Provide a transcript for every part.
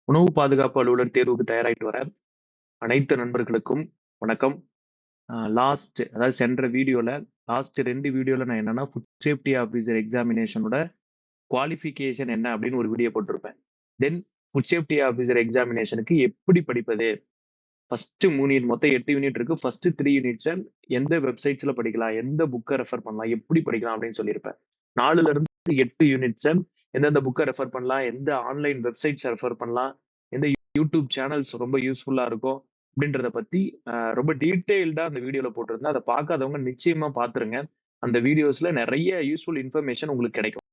உணவு பாதுகாப்பு அலுவலர் தேர்வுக்கு தயாராயிட்டு வர அனைத்து நண்பர்களுக்கும் வணக்கம். அதாவது சென்ற வீடியோல லாஸ்ட் 2 வீடியோல நான் என்னன்னா ஃபுட் சேஃப்டி ஆஃபீஸர் எக்ஸாமினேஷனோட குவாலிஃபிகேஷன் என்ன அப்படின்னு ஒரு வீடியோ போட்டிருப்பேன். தென் ஃபுட் சேஃப்டி ஆஃபீஸர் எக்ஸாமினேஷனுக்கு எப்படி படிப்பது? ஃபர்ஸ்ட் 3 யூனிட் மொத்தம் 8 யூனிட் இருக்கு. ஃபர்ஸ்ட் 3 யூனிட்ஸ எந்த வெப்சைட்ஸ்ல படிக்கலாம்? எந்த புக்க ரெஃபர் பண்ணலாம்? எப்படி படிக்கலாம்? அப்படின்னு சொல்லியிருப்பேன். 4ல இருந்து 8 யூனிட்ஸ எந்தெந்த புக்க ரெஃபர் பண்ணலாம்? எந்த ஆன்லைன் வெப்சைட்ஸ ரெஃபர் பண்ணலாம்? எந்த யூடியூப் சேனல்ஸ் ரொம்ப யூஸ்ஃபுல்லா இருக்கும்? அப்படின்றத பத்தி ரொம்ப டீட்டெயில்டா அந்த வீடியோல போட்டிருந்தேன். அத பார்க்காதவங்க நிச்சயமா பார்த்துருங்க. அந்த வீடியோஸ்ல நெறைய யூஸ்ஃபுல் இன்ஃபர்மேஷன் உங்களுக்கு கிடைக்கும்.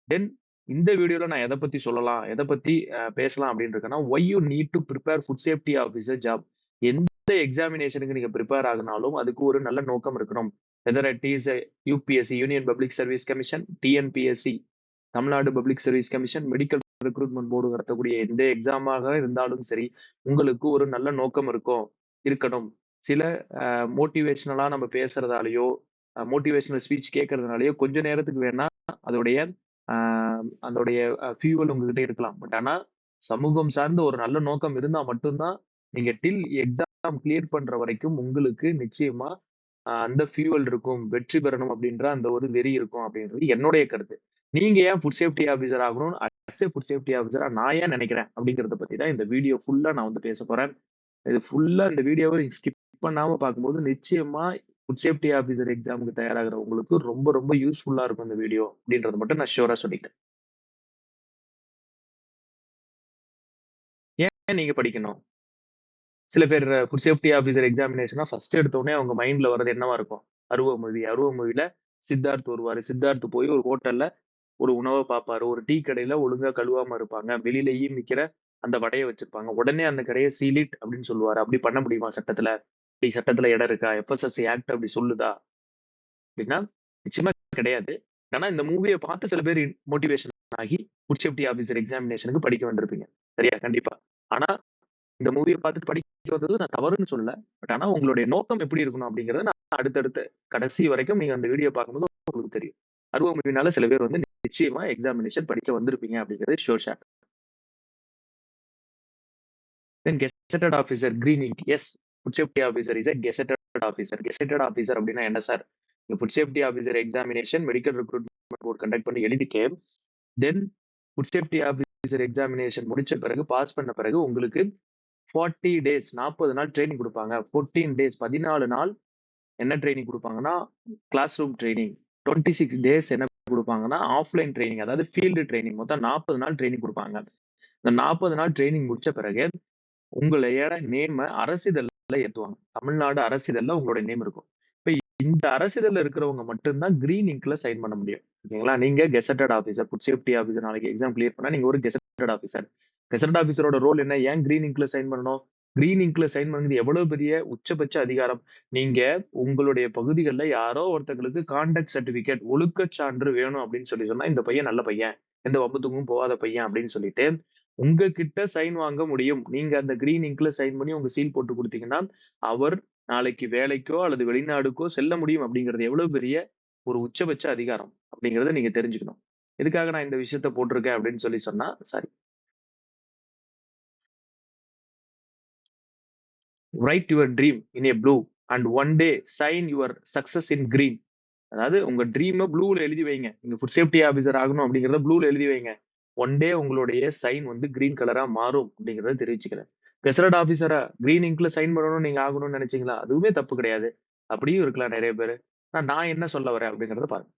தென் இந்த வீடியோல நான் எத பத்தி சொல்லலாம்? எத பத்தி பேசலாம் அப்படின்னு இருக்கேன்னா, why you need to prepare food safety officer job. எந்த எக்ஸாமினேஷனுக்கு நீங்க பிரிப்பேர் ஆகுனாலும், அதுக்கு ஒரு நல்ல நோக்கம் இருக்கணும். Weather it is UPSC union public service commission, TNPSC Tamil Nadu public service commission, medical recruitment board நடத்தக்கூடிய எந்த எக்ஸாமாக இருந்தாலும் சரி, உங்களுக்கு ஒரு நல்ல நோக்கம் இருக்கணும். சில மோட்டிவேஷனலா நம்ம பேசுறதாலயோ, மோட்டிவேஷனல் ஸ்பீச் கேட்கறதுனாலயோ கொஞ்ச நேரத்துக்கு வேணா அதோடைய அ அதோடைய ஃபியூவல் உங்ககிட்ட இருக்கலாம். பட் ஆனா, சமூகம் சார்ந்த ஒரு நல்ல நோக்கம் இருந்தா மட்டும் தான், நீங்க டில் எக்ஸாம் கிளியர் பண்ற வரைக்கும் உங்களுக்கு நிச்சயமா அந்த ஃபியூவல் இருக்கும். வெற்றி பெறணும் அப்படின்ற அந்த ஒரு வெறி இருக்கும் அப்படின்றது என்னுடைய கருத்து. நீங்க ஏன் ஃபுட் சேஃப்டி ஆஃபீசர் ஆகணும்னு அஸ் எ ஃபுட் சேஃப்டி ஆஃபீசரா நான் ஏன் நினைக்கிறேன் அப்படிங்கிறத பத்தி தான் இந்த வீடியோ ஃபுல்லா நான் வந்து பேசப் போறேன். இது ஃபுல்லா இந்த வீடியோவ ஸ்கிப் பண்ணாம பார்க்கும்போது நிச்சயமா ஃபுட் சேஃப்டி ஆஃபீசர் எக்ஸாமுக்கு தயாராகுறவங்களுக்கு ரொம்ப ரொம்ப யூஸ்ஃபுல்லா இருக்கும் இந்த வீடியோ அப்படின்றத மட்டும் நான் ஷூரா சொல்லிக்கிறேன். ஏன் நீங்க படிக்கணும்? சில பேர் ஃபுட் சேஃப்டி ஆஃபீசர் எக்ஸாமினேஷன்னா ஃபர்ஸ்ட் எடுத்த உடனே அவங்க மைண்ட்ல வர்றது என்னவா இருக்கும்? அருவ மூவி. அருவ மூவில சித்தார்த் வருவாரு. சித்தார்த் போய் ஒரு ஹோட்டல்ல ஒரு உணவ பார்ப்பாரு. ஒரு டீ கடையில ஒழுங்கா கழுவாம இருப்பாங்க. வெளியில விக்கிற அந்த வடைய வச்சிருப்பாங்க. உடனே அந்த கடைய சீல் இட் அப்படின்னு சொல்லுவாரு. அப்படி பண்ண முடியுமா சட்டத்துல? அப்படி சட்டத்துல இடம் இருக்கா? எஃப்எஸ்எஸ்சி ஆக்ட் அப்படி சொல்லுதா? அப்படின்னா, நிச்சயமா கிடையாது. ஆனா இந்த மூவிய பார்த்து சில பேர் மோட்டிவேஷன் ஆகி ஃபுட் சேஃப்டி ஆஃபீசர் எக்ஸாமினேஷனுக்கு படிக்க வந்திருப்பீங்க. சரியா? கண்டிப்பா. ஆனா இந்த மூவிய பார்த்துட்டு படிக்க வந்தது நான் தவறுன்னு சொல்லல. பட் ஆனா உங்களுடைய நோக்கம் எப்படி இருக்கணும் அப்படிங்கிறத நான் அடுத்தடுத்து கடைசி வரைக்கும் நீங்க அந்த வீடியோ பார்க்கும்போது உங்களுக்கு தெரியும். அருவ மூவினால சில பேர் வந்து நிச்சயமா எக்ஸாமினேஷன் படிக்க வந்திருப்பீங்க அப்படிங்கிறது sure shot. Then gazetted officer green ink. Yes, food safety officer is a gazetted officer. Gazetted officer அப்படின்னா என்ன சார்? நீங்க food safety officer examination medical recruitment board conduct பண்ணி எழுதிட்டு, then food safety officer examination முடிச்ச பிறகு, pass பண்ண பிறகு உங்களுக்கு 40 டேஸ் 40 நாள் ட்ரெய்னிங் குடுப்பாங்க. 14 டேஸ் 14 நாள் என்ன ட்ரெய்னிங் குடுப்பாங்கன்னா, கிளாஸ் ரூம் ட்ரெய்னிங். 26 டேஸ் என்ன குடுப்பாங்கன்னா, ஆஃப்லைன் ட்ரெய்னிங். அதாவது ஃபீல்டு ட்ரெய்னிங். மொத்தம் 40 நாள் ட்ரெய்னிங் குடுப்பாங்க. இந்த 40 நாள் ட்ரெய்னிங் முடிச்ச பிறகு, உங்களுடைய நேம அரசிதழ்ல ஏத்துவாங்க. தமிழ்நாடு அரசிதழ்ல உங்களுடைய நேம் இருக்கும். இப்ப இந்த அரசிதழ்ல இருக்கிறவங்க மட்டும் தான் கிரீன் இங்க்ல சைன் பண்ண முடியும். ஓகேங்களா? நீங்க gazetted officer, food safety officer நாளைக்கு எக்ஸாம் கிளியர் பண்ணா நீங்க ஒரு கெசட்டட் ஆஃபீசர். கெசட்டட் ஆஃபீசரோட ரோல் என்ன? ஏன் கிரீன் இங்க்ல சைன் பண்ணணும்? கிரீன் இங்க்ல சைன் பண்ணது எவ்வளவு பெரிய உச்சபட்ச அதிகாரம். நீங்க உங்களுடைய பகுதிகள்ல யாரோ ஒருத்தங்களுக்கு கான்டக்ட் சர்டிபிகேட் ஒழுக்கச் சான்று வேணும் அப்படின்னு சொல்லி சொன்னா, இந்த பையன் நல்ல பையன். எந்த வம்புத்துக்கும் போகாத பையன் அப்படின்னு சொல்லிட்டு, உங்ககிட்ட சைன் வாங்க முடியும். நீங்க அந்த கிரீன் இங்க்ல சைன் பண்ணி உங்க சீல் போட்டு குடுத்தீங்கன்னா, அவர் நாளைக்கு வேலைக்கோ அல்லது வெளிநாடுக்கோ செல்ல முடியும் அப்படிங்கிறது எவ்வளவு பெரிய ஒரு உச்சபட்ச அதிகாரம் அப்படிங்கிறத நீங்க தெரிஞ்சுக்கணும். எதுக்காக நான் இந்த விஷயத்த போட்டிருக்கேன் அப்படின்னு சொல்லி சொன்னா, sorry. Write your dream in a blue and one day sign your success in green. அதாவது உங்க ட்ரீம ப்ளூல எழுதி வைங்க. நீங்க ஃபுட் சேஃப்டி ஆஃபீசர் ஆகணும் அப்படிங்கிறத ப்ளூல எழுதி வைங்க. ஒன் டே உங்களுடைய சைன் வந்து கிரீன் கலரா மாறும் அப்படிங்கிறத தெரிவிச்சுக்கிறேன். கெசட் ஆஃபீசரா கிரீன் இங்க்ல சைன் பண்ணணும்னு நீங்க ஆகணும்னு நினைச்சீங்களா? அதுவுமே தப்பு கிடையாது. அப்படியும் இருக்கலாம் நெறைய பேரு. ஆனா நான் என்ன சொல்ல வரேன் அப்படிங்கிறத பாருங்க.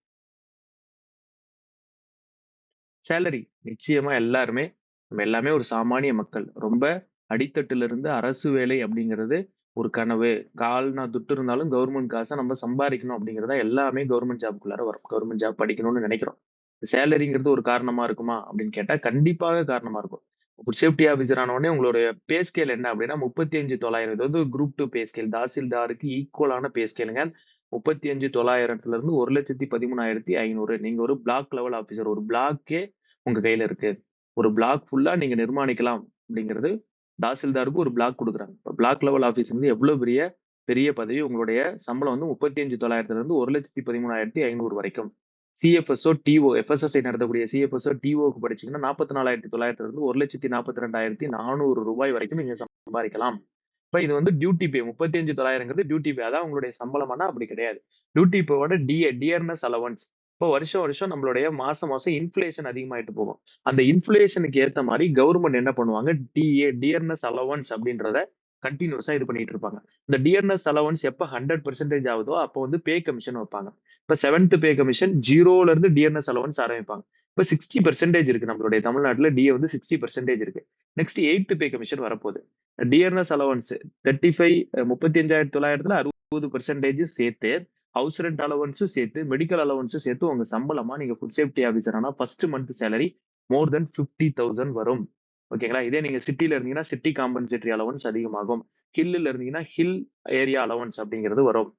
சேலரி நிச்சயமா எல்லாருமே நம்ம எல்லாமே ஒரு சாமானிய மக்கள். ரொம்ப அடித்தட்டுல இருந்து அரசு வேலை அப்படிங்கிறது ஒரு கனவு. கால்னா துட்டு இருந்தாலும் கவர்மெண்ட் காச நம்ம சம்பாரிக்கணும் அப்படிங்கிறது தான் எல்லாமே கவர்மெண்ட் ஜாப்க்குள்ளார வரும். கவர்மெண்ட் ஜாப் படிக்கணும்னு நெனைக்கிறோம். சேலரிங்கிறது ஒரு காரணமா இருக்குமா? அப்படின்னு கேட்டா கண்டிப்பாக காரணமா இருக்கும். ஒரு சேஃப்டி ஆஃபீசர் ஆன உடனே உங்களுடைய பே ஸ்கேல் என்ன அப்படின்னா 35,900. இது வந்து குரூப் 2 பே ஸ்கேல். தாசில்தாருக்கு ஈக்குவலான பே ஸ்கேலுங்க. 35,900ல இருந்து 1,13,500. நீங்க ஒரு பிளாக் லெவல் ஆஃபீசர். ஒரு பிளாக்கே உங்க கையில இருக்கு. ஒரு பிளாக் ஃபுல்லா நீங்க நிர்மாணிக்கலாம் அப்படிங்கிறது தாசில்தாருக்கு ஒரு பிளாக் குடுக்குறாங்க. இப்ப பிளாக் லெவல் ஆஃபீஸ்ங்கிறது எவ்வளவு பெரிய பெரிய பதவி. உங்களுடைய சம்பளம் வந்து 35,900ல இருந்து 1,13,500 வரைக்கும். சிஎஃப்எஸ்ஓ டிஓ எஃப்எஸ்எஸ்ஐ நடத்தக்கூடிய சிஎஃப்எஸ்ஓ டிஓக்கு படிச்சீங்கன்னா 44,900 இருந்து 1,42,400 ரூபாய் வரைக்கும் நீங்க சம்பாதிக்கலாம். இப்ப இது வந்து டியூட்டி பே 35,900ங்கிறது டியூட்டி பே. அதான் உங்களுடைய சம்பளமானா அப்படி கிடையாது. டியூட்டி பேவோட டியர்னஸ் அலவன்ஸ். இப்போ வருஷம் வருஷம் நம்மளுடைய மாசம் மாசம் இன்ஃப்ளேஷன் அதிகமாயிட்டு போகும். அந்த இன்ஃப்ளேஷனுக்கு ஏத்த மாதிரி கவர்மெண்ட் என்ன பண்ணுவாங்க, டியர்னஸ் அலவன்ஸ் அப்படின்றத கண்டினியூஸா இது பண்ணிட்டு இருப்பாங்க. இந்த டியர்னஸ் அலவன்ஸ் எப்ப 100% ஆகுதோ அப்போ வந்து பே கமிஷன் வைப்பாங்க. இப்ப 7th பே கமிஷன் 0ல இருந்து டியர்னஸ் அலவன்ஸ் ஆரம்பிப்பாங்க. இப்ப 60% இருக்கு நம்மளுடைய தமிழ்நாட்டுல டிஏ வந்து 60% இருக்கு. நெக்ஸ்ட் 8th பே கமிஷன் வரப்போகுது. டியர்னஸ் அலவன்ஸ் 35,900ல 60% சேர்த்து ஹவுஸ் ரெண்ட் அலவன்ஸும் சேர்த்து மெடிக்கல் அலவன்ஸும் சேர்த்து உங்க சம்பளமா நீங்க ஃபுட் சேஃப்டி ஆஃபீஸர் ஆனா ஃபர்ஸ்ட் மந்த் சேலரி மோர் தென் 50,000 வரும். ஓகேங்களா? இதே நீங்க சிட்டில இருந்தீங்கன்னா சிட்டி காம்பன்சேட்டரி அலவன்ஸ் அதிகமாகும். ஹில்லுல இருந்தீங்கன்னா ஹில் ஏரியா அலவன்ஸ் அப்படிங்கிறது வரும்.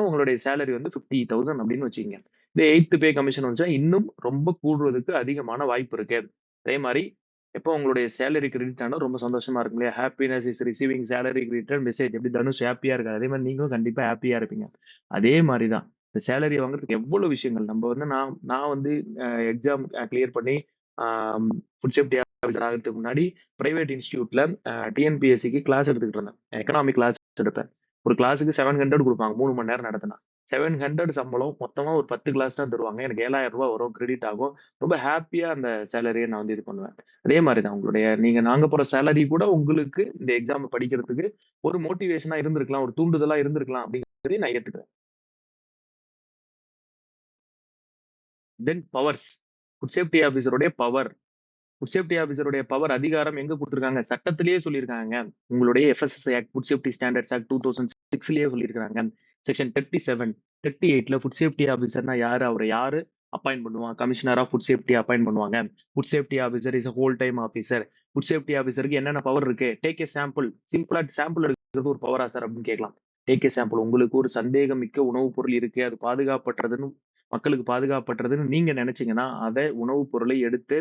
உங்களுடைய சேலரி வந்து 50,000 அப்படின்னு வச்சுக்கங்க. இந்த 8th பே கமிஷன் வந்துச்சுன்னா இன்னும் ரொம்ப கூடுறதுக்கு அதிகமான வாய்ப்பு இருக்கு. அதே மாதிரி எப்போ உங்களுடைய சேலரி கிரெடிட் ஆனா ரொம்ப சந்தோஷமா இருக்கும் இல்லையா? Happiness is receiving salary credited message. எப்படி தனுஷ் ஹாப்பியா இருக்காரு. அதே மாதிரி நீங்களும் கண்டிப்பா ஹாப்பியா இருப்பீங்க. அதே மாதிரி தான். இந்த சேலரி வாங்குறதுக்கு எவ்வளவு விஷயங்கள். நம்ம வந்து நான் நான் வந்து எக்ஸாம் கிளியர் பண்ணி ஃபுட் சேஃப்டி ஆஃபீஸர் ஆகிறதுக்கு முன்னாடி பிரைவேட் இன்ஸ்டியூட்ல டிஎன்பிஎஸ்சிக்கு கிளாஸ் எடுத்துக்கிட்டு இருந்தேன். எக்கனாமிக் கிளாஸ் எடுப்பேன். ஒரு கிளாஸுக்கு 700 கொடுப்பாங்க 3 மணி நேரம் நடத்தினா. 700 சம்பளம் மொத்தமா ஒரு 10 கிளாஸ் தான் தருவாங்க. எனக்கு 7,000 ரூபாய் வரும் கிரெடிட் ஆகும். ரொம்ப ஹாப்பியா அந்த சேலரியை நான் வந்து இது பண்ணுவேன். அதே மாதிரி தான் உங்களுடைய நீங்க நாங்க போற சேலரி கூட உங்களுக்கு இந்த எக்ஸாம் படிக்கிறதுக்கு ஒரு மோட்டிவேஷனா இருந்திருக்கலாம், ஒரு தூண்டுதலா இருந்திருக்கலாம் அப்படிங்கிறதையும் நான் ஏத்துக்கிறேன். Then powers. ஃபுட் சேஃப்டி ஆஃபீஸருடைய பவர். ஃபுட் சேஃப்டி ஆஃபீஸருடைய பவர் அதிகாரம் எங்க குடுத்திருக்காங்க? சட்டத்திலேயே சொல்லியிருக்காங்க. உங்களுடைய FSSI act, food safety standards act 2006லயே சொல்லியிருக்காங்க. செக்ஷன் 37, 38ல ஃபுட் சேஃப்டி ஆஃபீஸர்னா யாரு? அவர யாரு அப்பாயிண்ட் பண்ணுவான்? Commissioner of food safety appoint பண்ணுவாங்க. Food safety officer is a whole time officer. Food safety ஆஃபீஸருக்கு என்னென்ன பவர் இருக்கு? Take a sample. சிம்பிளா சாம்பிள் எடுக்கிறது ஒரு பவரா சார் அப்படின்னு கேட்கலாம். Take a sample. உங்களுக்கு ஒரு சந்தேகம் மிக்க உணவுப் பொருள் இருக்கு. அது பாதுகாப்பற்றதுன்னு மக்களுக்கு பாதுகாப்பற்றதுன்னு நீங்க நினைச்சீங்கன்னா, அத உணவுப் பொருளை எடுத்து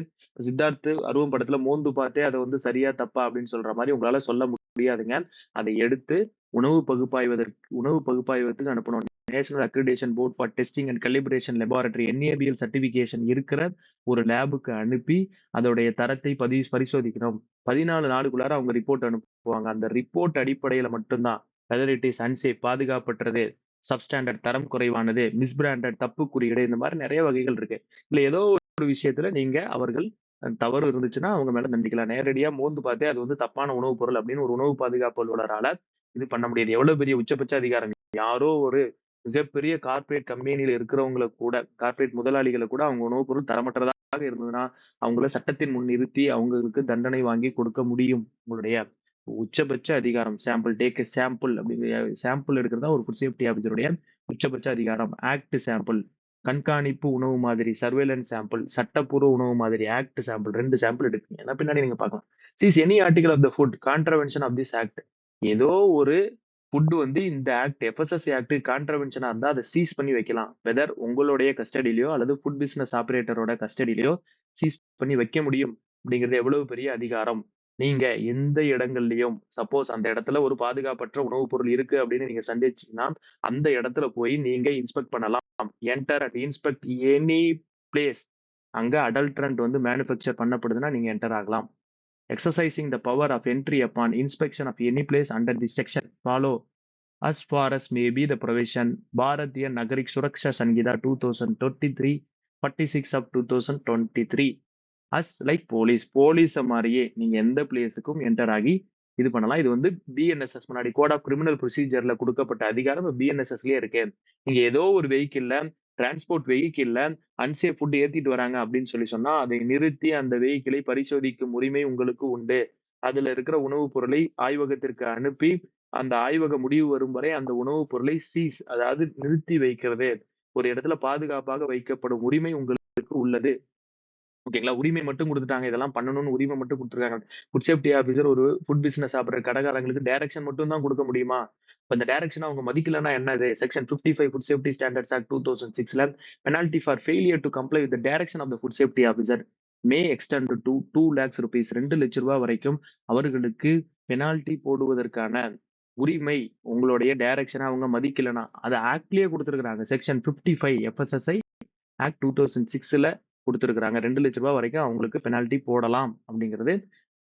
சித்தார்த் அருவம் படத்துல மோந்து பார்த்தே அதை வந்து சரியா தப்பா அப்படின்னு சொல்ற மாதிரி உங்களால சொல்ல முடியாதுங்க. அதை எடுத்து உணவு பகுப்பாய்வதற்கு அனுப்பணும். National accreditation board for testing and calibration laboratory NABL certification இருக்கிற ஒரு லேபுக்கு அனுப்பி அதோடைய தரத்தை பரிசோதிக்கணும். 14 நாளுக்குள்ளார அவங்க ரிப்போர்ட் அனுப்புவாங்க. அந்த ரிப்போர்ட் அடிப்படையில மட்டும்தான் வெதர் இட் இஸ் அன்சேஃப் பாதுகாப்பற்றது, சப்ஸ்டாண்டர்ட் தரம் குறைவானது, மிஸ்பிராண்டட் தப்பு குறியீடு இந்த மாதிரி நிறைய வகைகள் இருக்கு. இல்ல ஏதோ ஒரு விஷயத்துல நீங்க அவர்கள் தவறு இருந்துச்சுன்னா அவங்க மேல தண்டிக்கலாம். நேரடியா மோந்து பார்த்தே அது வந்து தப்பான உணவுப் பொருள் அப்படின்னு ஒரு உணவு பாதுகாப்பு அலுவலரால இது பண்ண முடியாது. எவ்வளவு பெரிய உச்சபட்ச அதிகாரம். யாரோ ஒரு மிகப்பெரிய கார்ப்பரேட் கம்பெனியில இருக்கிறவங்கள கூட, கார்ப்பரேட் முதலாளிகள கூட அவங்க உணவுப் பொருள் தரமற்றதாக இருந்ததுன்னா, அவங்கள சட்டத்தின் முன் நிறுத்தி அவங்களுக்கு தண்டனை வாங்கி கொடுக்க முடியும். உங்களுடைய உச்சபட்ச அதிகாரம். சாம்பிள் டேக் எ சாம்பிள் அப்படிங்கிற சாம்பிள் எடுக்கிறது தான் ஒரு ஃபுட் சேஃப்டி ஆஃபீஸருடைய உச்சபட்ச அதிகாரம். Act sample. கண்காணிப்பு உணவு மாதிரி சர்வேலன்ஸ் சாம்பிள், சட்டப்பூர்வ உணவு மாதிரி ஆக்ட் சாம்பிள் 2 சாம்பிள் எடுப்பீங்க. ஏன்னா பின்னாடி நீங்க பார்க்கலாம். Seize any article of the food contravention of this act. ஏதோ ஒரு ஃபுட் வந்து இந்த ஆக்ட் எஃப்எஸ்எஸ்ஐ ஆக்ட் கான்ட்ரவென்ஷனா இருந்தா அதை சீஸ் பண்ணி வைக்கலாம். வெதர் உங்களுடைய கஸ்டடியிலயோ அல்லது ஃபுட் பிசினஸ் ஆபரேட்டரோட கஸ்டடியிலயோ சீஸ் பண்ணி வைக்க முடியும். அப்படிங்கிறது எவ்வளவு பெரிய அதிகாரம். நீங்க எந்த இடங்கள்லயும் சப்போஸ் அந்த இடத்துல ஒரு பாதுகாப்பற்ற உணவுப் பொருள் இருக்கு அப்படின்னு நீங்க சந்தேகிச்சீங்கன்னா அந்த இடத்துல போய் நீங்க இன்ஸ்பெக்ட் பண்ணலாம். Enter and inspect any place. அங்க அடல்ட்ரண்ட் வந்து மேனுஃபேக்சர் பண்ணப்படுதுன்னா நீங்க என்டர் ஆகலாம். Exercising the power of entry upon inspection of any place under the section follow as far as may be the provision Bharatiya Nagarik Suraksha Sanhita 2023 46 of 2023 as like police மாதிரியே நீங்க எந்த பிளேஸுக்கும் enter ஆகி இது பண்ணலாம். இது வந்து பிஎன்எஸ்எஸ் முன்னாடி கோட் ஆஃப் கிரிமினல் ப்ரொசீஜர்ல கொடுக்கப்பட்ட அதிகாரம் பிஎன்எஸ்எஸ்லயே இருக்கு. நீங்க ஏதோ ஒரு வெஹிக்கிள்ல டிரான்ஸ்போர்ட் வெஹிக்கிள்ல அன்சேஃப் ஃபுட் ஏத்திட்டு வராங்க அப்படின்னு சொன்னா அதை நிறுத்தி அந்த வெஹிக்கிளை பரிசோதிக்கும் உரிமை உங்களுக்கு உண்டு. அதுல இருக்கிற உணவுப் பொருளை ஆய்வகத்திற்கு அனுப்பி அந்த ஆய்வக முடிவு வரும் வரை அந்த உணவுப் பொருளை சீஸ் அதாவது நிறுத்தி வைக்கிறது ஒரு இடத்துல பாதுகாப்பாக வைக்கப்படும் உரிமை உங்களுக்கு உள்ளது. ஓகேங்களா? உரிமை மட்டும் குடுத்துட்டாங்க. இதெல்லாம் பண்ணணும்னு உரிமை மட்டும் குடுத்துருக்காங்க. ஃபுட் சேஃப்டி ஆஃபீசர் ஒரு ஃபுட் பிசினஸ் ஆப்பரேட் கடைக்காரங்களுக்கு டைரக்ஷன் மட்டும் தான் குடுக்க முடியுமா? இப்ப இந்த டைரக்ஷன அவங்க மதிக்கலன்னா என்னது? Section 55 food safety standards act 2006ல penalty for failure to comply with the direction of the food safety officer may extend to 2 lakhs rupees ₹2,00,000 வரைக்கும் அவர்களுக்கு பெனால்டி போடுவதற்கான உரிமை உங்களுடைய டைரக்ஷன அவங்க மதிக்கலன்னா, அத ஆக்ட்லயே குடுத்திருக்காங்க. செக்ஷன் 55 எஃப்எஸ்எஸ்ஐ ஆக்ட் 2006ல குடுத்திருக்காங்க. ரூ. 2,00,000 வரைக்கும் அவங்களுக்கு பெனால்டி போடலாம் அப்படிங்கிறது.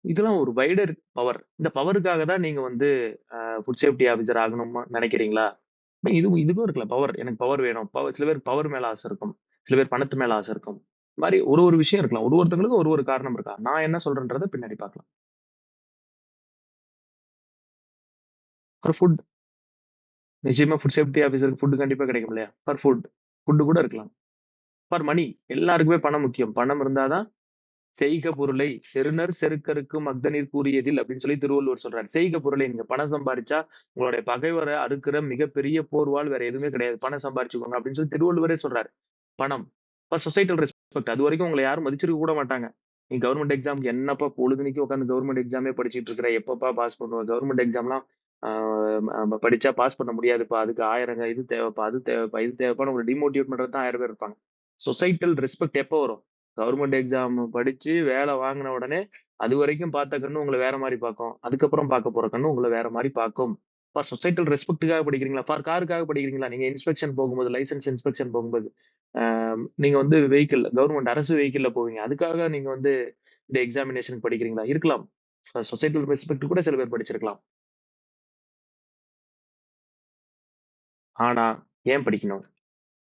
இதெல்லாம் ஒரு வைடர் பவர். இந்த பவருக்காக தான் நீங்க வந்து ஃபுட் சேஃப்டி ஆபிசர் ஆகணும்னு நினைக்கிறீங்களா? இதுக்கும் இருக்குல்ல பவர். எனக்கு பவர் வேணும். சில பேருக்கு பவர் மேல ஆசை இருக்கும். சில பேர் பணத்து மேல ஆசை இருக்கும். இந்த மாரி ஒரு ஒரு விஷயம் இருக்கலாம். ஒருத்தவங்களுக்கும் ஒரு ஒரு காரணம் இருக்கலாம். நான் என்ன சொல்றேன்றத பின்னாடி பார்க்கலாம். ஃபார் ஃபுட் நிச்சயமா ஃபுட் சேஃப்டி ஆபிசருக்கு ஃபுட் கண்டிப்பா கிடைக்கும் இல்லையா? For food. ஃபுட் கூட இருக்கலாம். For money. எல்லாருக்குமே பணம் முக்கியம். பணம் இருந்தா தான் "செய்க பொருளை செறுநர் செருக்கறுக்கும் அஃதனீர் கூறியதில்" அப்படின்னு சொல்லி திருவள்ளுவர் சொல்றாரு. செய்க பொருளை நீங்க பணம் சம்பாரிச்சா உங்களுடைய பகைவர அறுக்கிற மிகப்பெரிய போர்வாள் வேற எதுவுமே கிடையாது. பணம் சம்பாரிச்சுக்கோங்க அப்படின்னு சொல்லி திருவள்ளுவரே சொல்றாரு. பணம். Societal respect. அதுவரைக்கும் உங்கள யாரும் மதிச்சிருக்க கூட மாட்டாங்க. நீ கவர்ன்மென்ட் எக்ஸாம்க்கு என்னப்பா பொழுதன்னைக்கும் உட்கார்ந்து கவர்ன்மென்ட் எக்ஸாமே படிச்சுட்டு இருக்கிற, எப்பப்பா பாஸ் பண்ணுவ? கவர்ன்மென்ட் எக்ஸாம்லாம் ஆ படிச்சா பாஸ் பண்ண முடியாதுப்பா. அதுக்கு 1000 இது தேவைப்பா, அது தேவைப்பா, இது தேவைப்பான்னு உங்கள டிமோட்டிவேட் பண்றதுக்கு தான் 1000 பேர் இருப்பாங்க. சொசைட்டல் ரெஸ்பெக்ட் எப்ப வரும்? கவர்ன்மென்ட் எக்ஸாம் படிச்சு வேலை வாங்குன உடனே, அதுவரைக்கும் பார்த்த கண்ணு உங்கள வேற மாரி பார்க்கும். அதுக்கப்புறம் பார்க்க போற கண்ணு உங்கள வேற மாரி பார்க்கும். சொசைட்டல் ரெஸ்பெக்ட்க்காக படிக்கிறீங்களா? காருக்காக படிக்கிறீங்களா? நீங்க இன்ஸ்பெக்ஷன் போகும்போது, லைசென்ஸ் இன்ஸ்பெக்ஷன் போகும்போது, ஆ நீங்க வந்து வெஹிக்கிள் கவர்ன்மென்ட் அரசு வெஹிக்கிள்ல போவீங்க. அதுக்காக நீங்க வந்து இந்த எக்ஸாமினேஷன்க்கு படிக்கிறீங்களா? இருக்கலாம். சொசைட்டல் ரெஸ்பெக்ட் கூட சில பேர் படிச்சிருக்கலாம். ஆனா, ஏன் படிக்கணும்?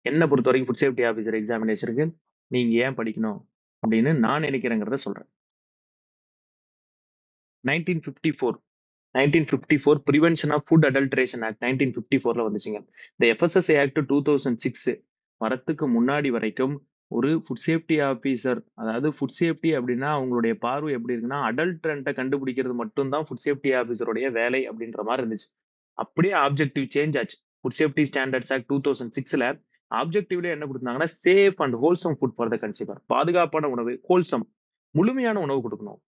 என்ன பொறுத்தவரைக்கும் ஃபுட் சேஃப்டி ஆஃபீசர் எக்ஸாமினேஷனுக்கு நீங்க ஏன் படிக்கணும்? அப்படின்னு நான் நினைக்கிறேங்கிறத சொல்றேன். 1954 1954 prevention of food adulteration act 1954ல வந்துச்சுங்க. இந்த எஃப்எஸ்எஸ்ஏ ஆக்ட் 2006 வரத்துக்கு முன்னாடி வரைக்கும் ஒரு ஃபுட் சேஃப்டி ஆஃபீசர் அதாவது ஃபுட் சேஃப்டி அப்படின்னா அவங்களுடைய பார்வை எப்படி இருக்குன்னா, அடல்ட்ரண்ட்ட கண்டுபிடிக்கிறது மட்டும் தான் ஃபுட் சேஃப்டி ஆஃபீசருடைய வேலை அப்படின்ற மாரி இருந்துச்சு. அப்படியே ஆப்ஜெக்டிவ் சேஞ்ச் ஆச்சு. ஃபுட் சேஃப்டி ஸ்டாண்டர்ட்ஸ் ஆக்ட் 2006ல ஆப்ஜெக்டிவ்ல என்ன குடுத்தாங்கன்னா, safe and wholesome food for the consumer. பாதுகாப்பான உணவு, ஹோல்சம் முழுமையான உணவு குடுக்கணும்.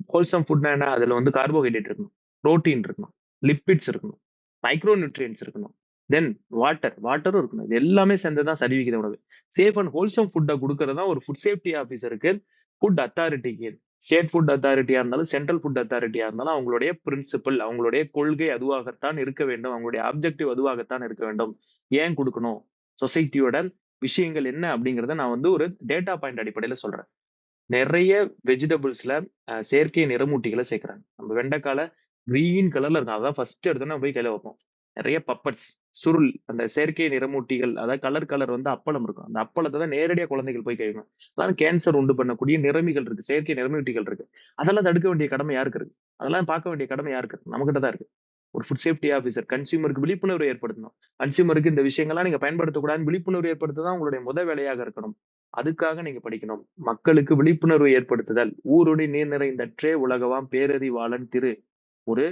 ஹோல்சம் ஃபுட்னா என்ன? அதுல வந்து கார்போஹைட்ரேட் இருக்கணும். புரோட்டீன் இருக்கணும். லிப்பிட்ஸ் இருக்கணும். மைக்ரோ நியூட்ரியன்ட்ஸ் இருக்கணும். தென் வாட்டரும் இருக்கணும். இது எல்லாமே சேர்ந்தது தான் சரிவிகித உணவு. சேஃப் அண்ட் ஹோல்சம் ஃபுட்ட குடுக்குறது தான் ஒரு ஃபுட் சேஃப்டி ஆஃபீசருக்கு, ஃபுட் அத்தாரிட்டிக்கு, ஸ்டேட் ஃபுட் அத்தாரிட்டியா இருந்தாலும், சென்ட்ரல் ஃபுட் அத்தாரிட்டியா இருந்தாலும் அவங்களுடைய பிரின்சிபிள், அவங்களுடைய கொள்கை அதுவாகத்தான் இருக்க வேண்டும். அவங்களுடைய ஆப்ஜெக்டிவ் அதுவாகத்தான் இருக்க வேண்டும். ஏன் குடுக்கணும்? சொசைட்டியோட விஷயங்கள் என்ன அப்படிங்கிறத நான் வந்து ஒரு டேட்டா பாயிண்ட் அடிப்படையில சொல்றேன். நெறைய வெஜிடபிள்ஸ்ல செயற்கை நிறமூட்டிகள சேர்க்கிறாங்க. நம்ம வெண்டைக்கால கிரீன் கலர்ல இருக்கும். அதான் ஃபர்ஸ்ட் எடுத்தோனே போய் கையில வைப்போம். நெறைய பப்பட்ஸ், சுருள் அந்த செயற்கை நிறமூட்டிகள், அதாவது கலர் வந்து அப்பளம் இருக்கும். அந்த அப்பளத்த தான் நேரடியா குழந்தைகள் போய் கழுவணும். அதான் கேன்சர் உண்டு பண்ணக்கூடிய நிறமிகள் இருக்கு. செயற்கை நிறமூட்டிகள் இருக்கு. அதெல்லாம் தடுக்க வேண்டிய கடமை யாருக்கு இருக்கு? அதெல்லாம் பார்க்க வேண்டிய கடமை யாருக்கு இருக்கு? நம்மகிட்ட தான் இருக்கு. ஒரு ஃபுட் சேஃப்டி ஆஃபீசர் கன்சியூமருக்கு விழிப்புணர்வு ஏற்படுத்தணும். கன்சியூமருக்கு இந்த விஷயங்கள்லாம் நீங்க பயன்படுத்தக்கூடாதுன்னு விழிப்புணர்வு ஏற்படுத்த தான் உங்களுடைய வேலையாக இருக்கணும். அதுக்காக நீங்க படிக்கணும். மக்களுக்கு விழிப்புணர்வு ஏற்படுத்துதல். "ஊருணி நீர் நிறைந்தற்றே உலகவாம் பேரறிவாளன் திரு." ஒரு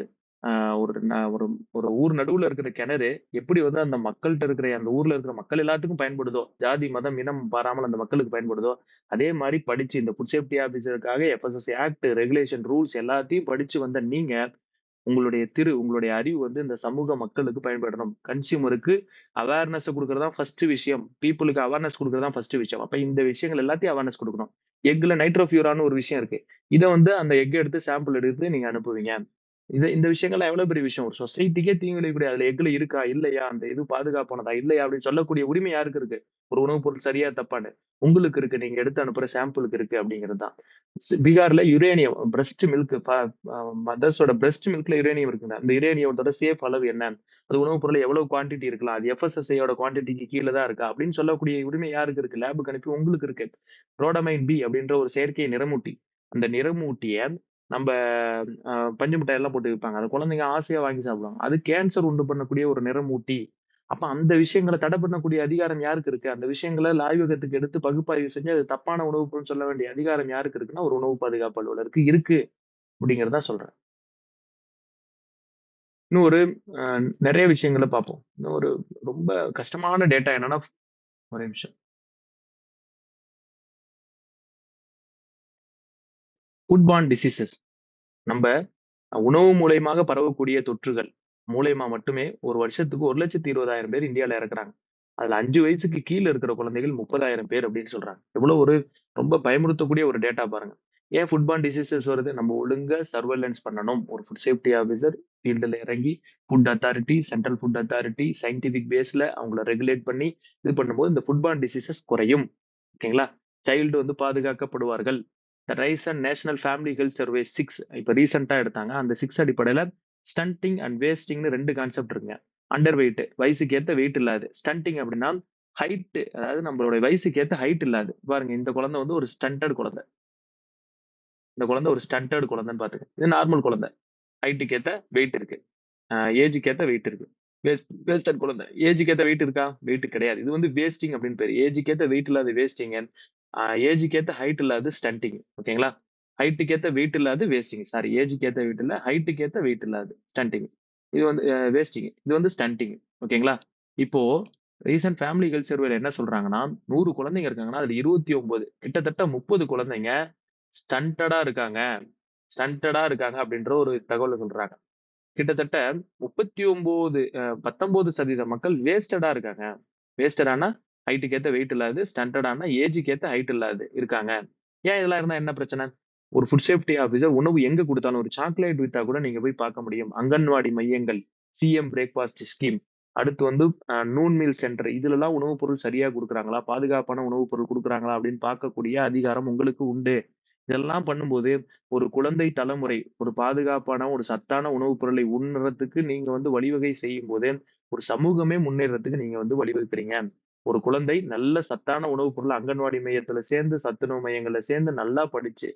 அ ஒரு ந ஒரு ஒரு ஊர் நடுவுல இருக்கிற கிணறு, எப்படி வந்து அந்த மக்கள்ட்ட இருக்கிற அந்த ஊர்ல இருக்கிற மக்கள் எல்லாத்துக்கும் பயன்படுதோ, ஜாதி, மதம், இனம் பாராமல் அந்த மக்களுக்கு பயன்படுதோ, அதே மாரி படிச்சு இந்த ஃபுட் சேஃப்டி ஆஃபீசருக்காக எஃப்எஸ்எஸ்ஏ ஆக்ட், ரெகுலேஷன், ரூல்ஸ் எல்லாத்தையும் படிச்சு வந்த நீங்க உங்களுடைய அறிவு வந்து இந்த சமூக மக்களுக்கு பயன்படணும். கன்சியூமருக்கு அவேர்னஸ் குடுக்குறது தான் ஃபர்ஸ்ட் விஷயம். பீப்பிளுக்கு அவேர்னஸ் குடுக்குறது தான் ஃபர்ஸ்ட் விஷயம். அப்ப இந்த விஷயங்கள் எல்லாத்தையும் அவேர்னஸ் குடுக்கணும். எக்ல நைட்ரோஃபியூரான்னு ஒரு விஷயம் இருக்கு. இத வந்து அந்த எக் எடுத்து சாம்பிள் எடுத்து நீங்க அனுப்புவீங்க. இந்த விஷயங்கள்லாம் எவ்வளவு பெரிய விஷயம். ஒரு சொசைட்டிக்கே தீங்கு விளைவிக்கக்கூடிய அதுல எக்ல இருக்கா? இல்லையா? அந்த இது பாதுகாப்பானதா? இல்லையா? அப்படின்னு சொல்லக்கூடிய உரிமை யாருக்கு இருக்கு? ஒரு உணவுப் பொருள் சரியா? தப்பான்னு. உங்களுக்கு இருக்கு. நீங்க எடுத்து அனுப்புற சாம்பிளுக்கு இருக்கு அப்படிங்கிறது தான். பீகார்ல யுரேனியம் பிரஸ்ட் மில்க் மதர்ஸோட பிரஸ்ட் மில்க்ல யுரேனியம் இருக்குங்க. அந்த யுரேனியத்தோட சேஃப் அளவு என்ன? அது உணவுப் பொருள்ல எவ்வளவு குவான்டிட்டி இருக்கலாம்? அது எஃப்எஸ்எஸ்ஐயோட குவான்டிட்டிக்கு கீழ தான் இருக்கா? அப்படின்னு சொல்லக்கூடிய உரிமை யாருக்கு இருக்கு? லேப்க்கு அனுப்பி உங்களுக்கு இருக்கு. ரோடமைன் பி அப்படின்ற ஒரு செயற்கை நிறமூட்டி. அந்த நிறமூட்டிய நம்ப பஞ்சு மிட்டாய் எல்லாம் போட்டு விப்பாங்க. அத குழந்தைங்க ஆசையா வாங்கி சாப்பிடுவாங்க. அது கேன்சர் உண்டு பண்ணக்கூடிய ஒரு நிறமூட்டி. அப்ப அந்த விஷயங்கள தடை பண்ணக்கூடிய அதிகாரம் யாருக்கு இருக்கு? அந்த விஷயங்கள ஆய்வகத்துக்கு எடுத்து பகுப்பாய்வு செஞ்சு அது தப்பான உணவுப் பொருள்னு சொல்ல வேண்டிய அதிகாரம் யாருக்கு இருக்குன்னா, ஒரு உணவு பாதுகாப்பு அலுவலருக்கு இருக்கு அப்படிங்கிறத தான் சொல்றேன். இன்னும் ஒரு அ நெறைய விஷயங்கள பார்ப்போம். இன்னும் ஒரு ரொம்ப கஷ்டமான டேட்டா என்னன்னா ஒரே நிமிஷம். Food born diseases. நம்ப உணவு மூலியமாக பரவக்கூடிய தொற்றுகள் மூலியமா மட்டுமே ஒரு வருஷத்துக்கு 1,20,000 பேர் இந்தியால இறக்குறாங்க. அதுல 5 வயசுக்கு கீழ இருக்கிற குழந்தைகள் 30,000 பேர் அப்படின்னு சொல்றாங்க. எவ்வளவு ஒரு ரொம்ப பயமுறுத்தக்கூடிய ஒரு டேட்டா பாருங்க. ஏன் ஃபுட்பார்ன் டிசீசஸ் வருது? நம்ம ஒழுங்கா சர்வேலன்ஸ் பண்ணணும். ஒரு ஃபுட் சேஃப்டி ஆஃபீசர் ஃபீல்டுல இறங்கி, food authority, central food authority, scientific பேஸ்ல அவங்கள ரெகுலேட் பண்ணி இது பண்ணும்போது இந்த ஃபுட்பார்ன் டிசீசஸ் குறையும். ஓகேங்களா? சைல்டு வந்து பாதுகாக்கப்படுவார்கள். The rise and national family health survey 6 இப்ப ரீசென்ட்டா எடுத்தாங்க. அந்த 6 அடிப்படையில ஸ்டன்டிங் அண்ட் வேஸ்டிங்ன்னு 2 கான்செப்ட் இருக்குங்க. அண்டர் வெயிட் வயசுக்கு ஏத்த வெயிட் இல்லாது. ஸ்டன்டிங் அப்படின்னா ஹைட் அதாவது நம்மளோட வயசுக்கு ஏத்த ஹைட் இல்லாது. பாருங்க இந்த குழந்தை வந்து ஒரு ஸ்டண்டட் குழந்தை. இந்த குழந்தை ஒரு ஸ்டண்டர்ட் குழந்தைன்னு பாத்துங்க. இது நார்மல் குழந்தை. ஹைட்டுக்கு ஏத்த வெயிட் இருக்கு. ஏஜுக்கு ஏத்த வெயிட் இருக்கு. வேஸ்டட் குழந்தை. ஏஜுக்கு ஏத்த வெயிட் இருக்கா? வெயிட் கிடையாது. இது வந்து வேஸ்டிங் அப்படின்னு பேரு. ஏஜுக்கு ஏத்த வெயிட் இல்லாத வேஸ்டிங். ஏஜுக்கு ஏத்த ஹைட் இல்லாத ஸ்டண்டிங். ஓகேங்களா? ஹைட்டுக்கு ஏத்த வெயிட் இல்லாத வேஸ்டிங். சாரி ஏஜுக்கு ஏத்த வெயிட் இல்ல. ஹைட்டுக்கு ஏத்த வெயிட் இல்லாத ஸ்டண்டிங். இது வந்து வேஸ்டிங். இது வந்து ஸ்டண்டிங். ஓகேங்களா? இப்போ ரீசென்ட் ஃபேமிலி ஹெல்த் சர்வேல என்ன சொல்றாங்கன்னா, 100 குழந்தைங்க இருக்காங்கன்னா, அதுல 29 கிட்டத்தட்ட 30 குழந்தைங்க ஸ்டண்டடா இருக்காங்க. ஸ்டண்டடா இருக்காங்க அப்படின்ற ஒரு தகவல சொல்றாங்க. கிட்டத்தட்ட 39 19% மக்கள் வேஸ்டடா இருக்காங்க. வேஸ்டடான்னா ஹைட்க்கு ஏத்த வெயிட் இல்லாதது, ஸ்டண்டடான்னா ஏஜ்க்கு ஏத்த ஹைட் இல்லாதது இருக்காங்க. ஏன் இதெல்லாம் இருந்தா என்ன பிரச்சனை? ஒரு ஃபுட் சேஃப்டி ஆஃபீசர் உணவு எங்க குடுத்தாலும் ஒரு சாக்லேட் வித்தா கூட நீங்க போய் பார்க்க முடியும். அங்கன்வாடி மையங்கள், சிஎம் பிரேக்ஃபாஸ்ட் ஸ்கீம், அடுத்து வந்து நூன் மீல் சென்டர் இதுலலாம் உணவுப் பொருள் சரியா குடுக்குறாங்களா? பாதுகாப்பான உணவுப் பொருள் குடுக்குறாங்களா? அப்படின்னு பார்க்கக்கூடிய அதிகாரம் உங்களுக்கு உண்டு. இதெல்லாம் பண்ணும்போது, ஒரு குழந்தை தலைமுறை ஒரு பாதுகாப்பான, ஒரு சத்தான உணவுப் பொருளை உண்ணுறதுக்கு நீங்க வந்து வழிவகை செய்யும்போது, ஒரு சமூகமே முன்னேறதுக்கு நீங்க வந்து வழிவகுக்கிறீங்க. ஒரு குழந்தை நல்ல சத்தான உணவுப் பொருள் அங்கன்வாடி மையத்துல சேர்ந்து, சத்துணவு மையங்கள்ல சேர்ந்து நல்லா படிச்சு,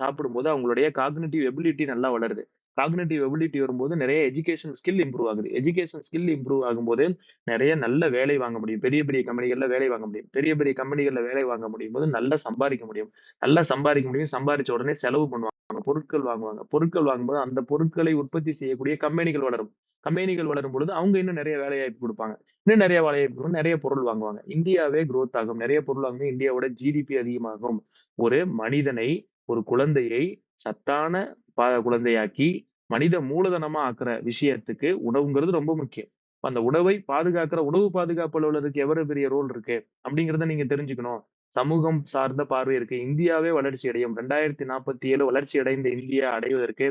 சாப்பிடும்போது அவங்களுடைய காக்னிட்டிவ் எபிலிட்டி நல்லா வளருது. காக்னிட்டிவ் எபிலிட்டி வரும்போது நெறைய எஜுகேஷன் ஸ்கில் இம்ப்ரூவ் ஆகுது. எஜுகேஷன் ஸ்கில் இம்ப்ரூவ் ஆகும்போது, நெறைய நல்ல வேலை வாங்க முடியும். பெரிய, பெரிய கம்பெனிகள்ல வேலை வாங்க முடியும். பெரிய, பெரிய கம்பெனிகள்ல வேலை வாங்க முடியும்போது நல்லா சம்பாரிக்க முடியும். நல்லா சம்பாரிக்க முடியும். சம்பாரிச்ச உடனே செலவு பண்ணுவாங்க. பொருட்கள் வாங்குவாங்க. பொருட்கள் வாங்கும்போது அந்த பொருட்களை உற்பத்தி செய்யக்கூடிய கம்பெனிகள் வளரும். கம்பெனிகள் வளரும் பொழுது அவங்க இன்னும் நெறைய வேலைவாய்ப்பு குடுப்பாங்க. இன்னும் நெறைய வேலைவாய்ப்பு குடுத்து நெறைய பொருள் வாங்குவாங்க. இந்தியாவே குரோத் ஆகும். நெறைய பொருள் வாங்கும்போது இந்தியாவோட ஜிடிபி அதிகமாகும். ஒரு மனிதனை, ஒரு குழந்தையை சத்தான குழந்தையாக்கி, மனித மூலதனமா ஆக்குற விஷயத்துக்கு உணவுங்கிறது ரொம்ப முக்கியம். அந்த உணவை பாதுகாக்கிற உணவு பாதுகாப்பு அலுவலருக்கு எவ்வளவு பெரிய ரோல் இருக்கு? அப்படிங்கிறத நீங்க தெரிஞ்சுக்கணும். சமூகம் சார்ந்த பார்வை இருக்கு. இந்தியாவே வளர்ச்சி அடையும். 2047 வளர்ச்சி அடைந்த இந்தியா அடைவதற்கு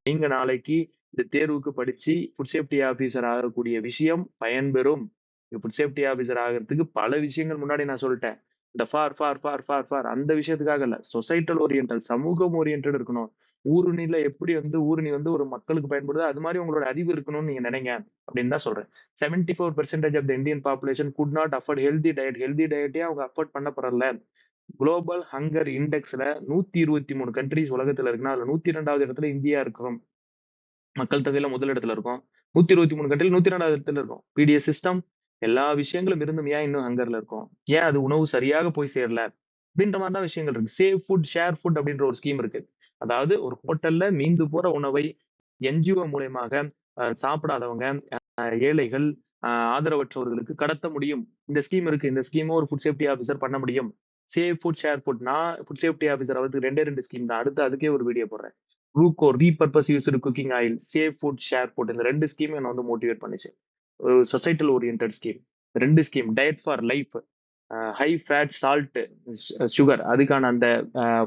நீங்க நாளைக்கு இந்த தேர்வுக்கு படிச்சு ஃபுட் சேஃப்டி ஆபீசர் ஆகக்கூடிய விஷயம் பயன்பெறும். ஃபுட் சேஃப்டி ஆபீசர் ஆகறதுக்கு பல விஷயங்கள் முன்னாடி நான் சொல்லிட்டேன். இந்த ஃபார் அந்த விஷயத்துக்காக இல்ல. சொசைட்டல் ஓரியன்டல் சமூகம் ஓரியன்டட் இருக்கணும். ஊருணில எப்படி வந்து ஊருணி வந்து ஒரு மக்களுக்கு பயன்படுதோ, அது மாரி உங்களோட அறிவு இருக்கணும்னு நீங்க நினைங்க அப்படின்னு தான் சொல்றேன். 74% of the Indian population could not afford healthy diet. Healthy டயட்டே அவங்க அஃபோர்ட் பண்ணப்படல. குளோபல் ஹங்கர் இண்டெக்ஸ்ல 123 கண்ட்ரீஸ் உலகத்துல இருக்குன்னா, அதுல 102வது இடத்துல இந்தியா இருக்கிறோம். மக்கள் தொகையில முதல் இடத்துல இருக்கோம். 123 கண்ட்ரில 102வது இடத்துல இருக்கோம். பிடிஎஸ் சிஸ்டம் எல்லா விஷயங்களும் இருந்தும் ஏன் இன்னும் ஹங்கர்ல இருக்கோம்? ஏன் அது உணவு சரியாக போய் சேரல? அப்படின்ற மாரி தான் விஷயங்கள் இருக்கு. சேவ் ஃபுட், ஷேர் ஃபுட் அப்படின்ற ஒரு ஸ்கீம் இருக்கு. அதாவது ஒரு ஹோட்டல்ல மீந்து போற உணவை என்ஜிஓ மூலியமாக சாப்பிடாதவங்க, ஏழைகள், ஆதரவற்றோர்களுக்கு கடத்த முடியும். இந்த ஸ்கீம் இருக்கு. இந்த ஸ்கீம ஒரு ஃபுட் சேஃப்டி ஆபிசர் பண்ண முடியும். Save food, share food. நான் ஃபுட் சேஃப்டி ஆபிசர் ஆவறதுக்கு 2 ஸ்கீம் தான். அடுத்து அதுக்கே ஒரு வீடியோ போடுறேன். RUCO repurpose used cooking oil, save food, share food இந்த 2 ஸ்கீம் என்ன வந்து மோட்டிவேட் பண்ணுச்சு. ஒரு societal oriented scheme. 2 scheme. Diet for life. High fat, salt, sugar அதுக்கான அந்த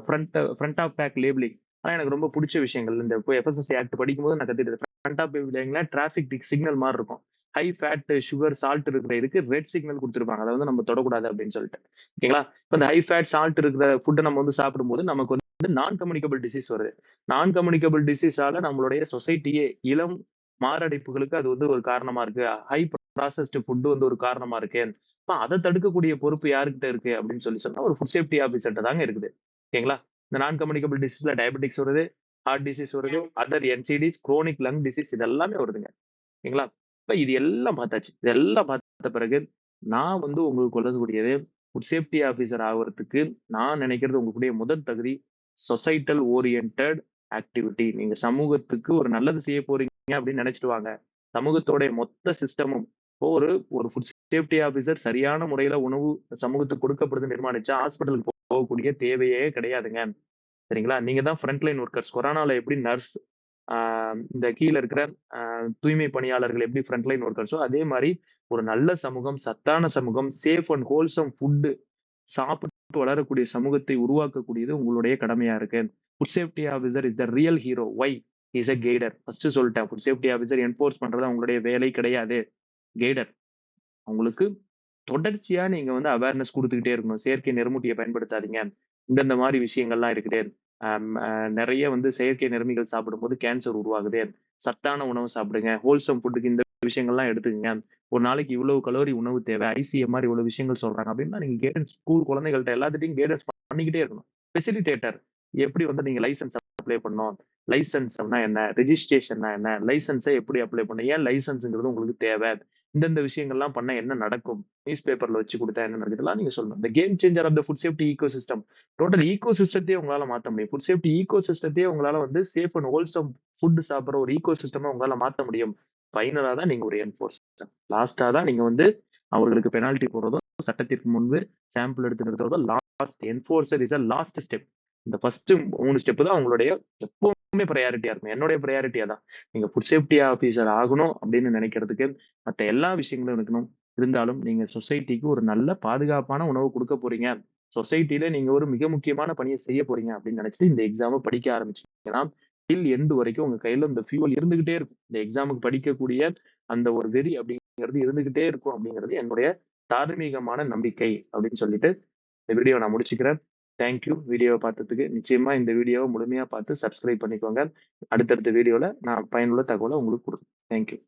ஃப்ரண்ட் ஆஃப் பேக் லேபிளிங். ஆனா எனக்கு ரொம்ப புடிச்ச விஷயங்கள். இந்த எஃப்எஸ்எஸ்ஐ ஆக்ட் படிக்கும்போது நான் கத்துக்கிட்டது. ஃப்ரண்ட் ஆஃப் லேபிளிங்ல டிராபிக் சிக்னல் மாரி இருக்கும். ஹை ஃபேட், சுகர், சால்ட் இருக்கிற இதுக்கு ரெட் சிக்னல் குடுத்திருப்பாங்க. அத வந்து நம்ம தொடக்கூடாது அப்படின்னு சொல்லிட்டு. ஓகேங்களா? இப்ப இந்த ஹை ஃபேட், சால்ட் இருக்கிற ஃபுட்ட நம்ம வந்து சாப்பிடும்போது நமக்கு வந்து நான் கம்யூனிகபிள் டிசீஸ் வருது. நான் கம்யூனிகபிள் டிசீஸால நம்மளுடைய சொசைட்டியே இளம் மாரடைப்புகளுக்கு அது வந்து ஒரு காரணமா இருக்கு. ஹை ப்ராசஸ்டு ஃபுட் வந்து ஒரு காரணமா இருக்கு. அப்ப அத தடுக்கக்கூடிய பொறுப்பு யார்கிட்ட இருக்கு அப்படின்னு சொன்னா ஒரு ஃபுட் சேஃப்டி ஆபீசர்ட்ட தாங்க இருக்குது. ஓகேங்களா? இந்த நான் கம்யூனிகபிள் டிசீஸ்ல டயபெட்டிக்ஸ் வருது, ஹார்ட் டிசீஸ் வருது, அதர் என்சிடிஸ், குரோனிக் லங் டிசீஸ் இது எல்லாமே வருதுங்க. ஓகேங்களா? இப்ப இது எல்லாம் பார்த்தாச்சு. இதெல்லாம் பார்த்த பிறகு நான் வந்து உங்களுக்கு சொல்லக்கூடியது ஃபுட் சேஃப்டி ஆபீசர் ஆகுறதுக்கு நான் நினைக்கிறது உங்களுடைய முதல் தகுதி சொசைட்டல் ஓரியன்டட் ஆக்டிவிட்டி. நீங்க சமூகத்துக்கு ஒரு நல்லது செய்ய போறீங்க அப்படின்னு நினைச்சிட்டு வாங்க. சமூகத்தோட மொத்த சிஸ்டமும் இப்போ ஒரு ஒரு ஃபுட் சேஃப்டி ஆபீசர் சரியான முறையில உணவு சமூகத்துக்கு கொடுக்கப்படுதுன்னு நிர்மாணிச்சா ஹாஸ்பிட்டலுக்கு போகக்கூடிய தேவையே கிடையாதுங்க. சரிங்களா? நீங்க தான் ஃப்ரண்ட் லைன் ஒர்க்கர்ஸ். கொரோனால எப்படி நர்ஸ், ஆ இந்த கீழ இருக்கிற தூய்மை பணியாளர்கள் எப்படி ஃப்ரண்ட் லைன் ஒர்க்கர்ஸோ, அதே மாரி ஒரு நல்ல சமூகம், சத்தான சமூகம், சேஃப் அண்ட் ஹோல்சம் ஃபுட் சாப்பிட்டு வளரக்கூடிய சமூகத்தை உருவாக்கக்கூடியது உங்களுடைய கடமையா இருக்கு. Food safety officer is the real hero. Why? He is a guider. First சொல்லிட்டேன். ஃபுட் சேஃப்டி ஆஃபீசர் என்ஃபோர்ஸ் பண்றது அவங்களுடைய வேலை கிடையாது. கைடர். அவங்களுக்கு தொடர்ச்சியா நீங்க வந்து அவேர்னஸ் குடுத்துக்கிட்டே இருக்கணும். செயற்கை நிறமூட்டிய பயன்படுத்தாதீங்க. இந்தந்த மாரி விஷயங்கள்லாம் இருக்குது. நெறைய வந்து செயற்கை நிறமிகள் சாப்பிடும்போது கேன்சர் உருவாகுது. சத்தான உணவு சாப்பிடுங்க. ஹோல்சம் ஃபுட்க்கு இந்த விஷயங்கள்லாம் எடுத்துக்கங்க. ஒரு நாளைக்கு இவ்வளவு கலோரி உணவு தேவை. ஐசிஎம்ஆர் இவ்வளவு விஷயங்கள் சொல்றாங்க அப்படின்னா, நீங்க கைடன்ஸ் ஸ்கூல் குழந்தைகள்ட்ட எல்லாத்துட்டயும் கைடன்ஸ் பண்ணிக்கிட்டே இருக்கணும். ஃபெசிலிட்டேட்டர் எப்படி வந்து நீங்க லைசென்ஸ் அப்ளை பண்ணணும்? லைசென்ஸ்னா என்ன? ரிஜிஸ்ட்ரேஷன்னா என்ன? லைசென்ஸ எப்படி அப்ளை பண்ணணும்? ஏன் லைசென்ஸ்ங்கிறது உங்களுக்கு தேவை? இந்தந்த விஷயங்கள்லாம் பண்ணா என்ன நடக்கும்? நியூஸ் பேப்பர்ல வச்சு குடுத்தா என்ன நடக்குது? இதெல்லாம் நீங்க சொல்லணும். The game changer of the food safety ecosystem. Total ஈக்கோ சிஸ்டத்தையே உங்களால மாத்த முடியும். ஃபுட் சேஃப்டி ஈக்கோ சிஸ்டத்தையே உங்களால வந்து சேஃப் அண்ட் ஹோல்சம் ஃபுட் சாப்பிடுற ஒரு ஈக்கோ சிஸ்டமா உங்களால மாத்த முடியும். ஃபைனலா தான் நீங்க ஒரு என்ஃபோர்ஸர். லாஸ்ட்டா தான் நீங்க வந்து அவர்களுக்கு பெனால்டி போடுறதும், சட்டத்திற்கு முன்பு சாம்பிள் எடுத்து நிறுத்துறதும் last enforcer is a last step. இந்த ஃபர்ஸ்ட் 3 ஸ்டெப் தான் உங்களுடைய எப்பவுமே பிரையாரிட்டியா இருக்கும். என்னுடைய பிரையாரிட்டி அதான். நீங்க ஃபுட் சேஃப்டி ஆஃபீசர் ஆகணும் அப்படின்னு நினைக்கிறதுக்கு மத்த எல்லா விஷயங்களும் இருக்கணும். இருந்தாலும் நீங்க சொசைட்டிக்கு ஒரு நல்ல பாதுகாப்பான உணவு குடுக்க போறீங்க. சொசைட்டில நீங்க ஒரு மிக முக்கியமான பணிய செய்ய போறீங்க அப்படின்னு நினைச்சுட்டு இந்த எக்ஸாம படிக்க ஆரம்பிச்சீங்கன்னா, டில் எண்ட் வரைக்கும் உங்க கையில இந்த ஃபியூவல் இருந்துகிட்டே இருக்கும். இந்த எக்ஸாமுக்கு படிக்கக்கூடிய அந்த ஒரு வெறி அப்படிங்கிறது இருந்துகிட்டே இருக்கும் அப்படிங்கிறது என்னுடைய தார்மீகமான நம்பிக்கை அப்படின்னு சொல்லிட்டு இந்த வீடியோவ நான் முடிச்சுக்கிறேன். Thank you. வீடியோவ பார்த்ததுக்கு. நிச்சயமா இந்த வீடியோவ முழுமையா பார்த்து சப்ஸ்கிரைப் பண்ணிக்கோங்க. அடுத்தடுத்த வீடியோல நான் பயனுள்ள தகவல உங்களுக்கு குடுக்குறேன். Thank you.